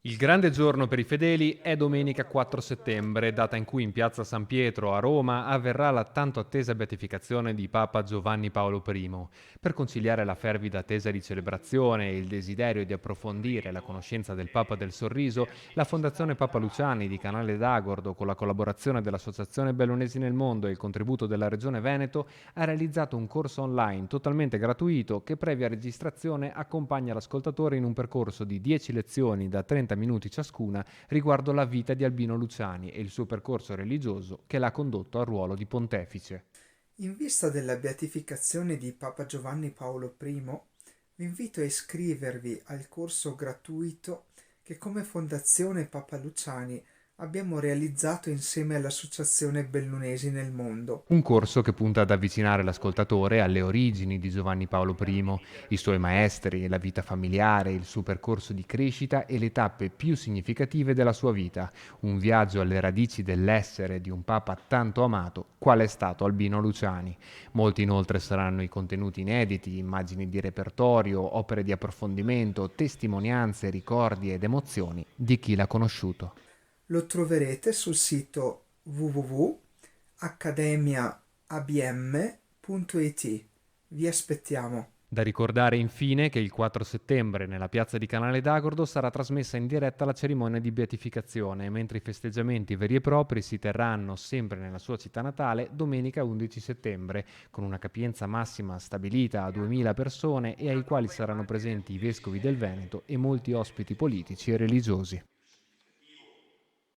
Il grande giorno per i fedeli è domenica 4 settembre, data in cui in piazza San Pietro a Roma avverrà la tanto attesa beatificazione di Papa Giovanni Paolo I. Per conciliare la fervida attesa di celebrazione e il desiderio di approfondire la conoscenza del Papa del Sorriso, la Fondazione Papa Luciani di Canale d'Agordo, con la collaborazione dell'Associazione Bellunesi nel Mondo e il contributo della Regione Veneto, ha realizzato un corso online totalmente gratuito che, previa registrazione, accompagna l'ascoltatore in un percorso di 10 lezioni da 30 minuti ciascuna riguardo la vita di Albino Luciani e il suo percorso religioso che l'ha condotto al ruolo di pontefice. In vista della beatificazione di Papa Giovanni Paolo I, vi invito a iscrivervi al corso gratuito che come Fondazione Papa Luciani abbiamo realizzato insieme all'Associazione Bellunesi nel Mondo. Un corso che punta ad avvicinare l'ascoltatore alle origini di Giovanni Paolo I, i suoi maestri, la vita familiare, il suo percorso di crescita e le tappe più significative della sua vita. Un viaggio alle radici dell'essere di un papa tanto amato qual è stato Albino Luciani. Molti inoltre saranno i contenuti inediti, immagini di repertorio, opere di approfondimento, testimonianze, ricordi ed emozioni di chi l'ha conosciuto. Lo troverete sul sito www.accademiaabm.it. Vi aspettiamo. Da ricordare infine che il 4 settembre nella piazza di Canale d'Agordo sarà trasmessa in diretta la cerimonia di beatificazione, mentre i festeggiamenti veri e propri si terranno sempre nella sua città natale domenica 11 settembre, con una capienza massima stabilita a 2000 persone e ai quali saranno presenti i vescovi del Veneto e molti ospiti politici e religiosi.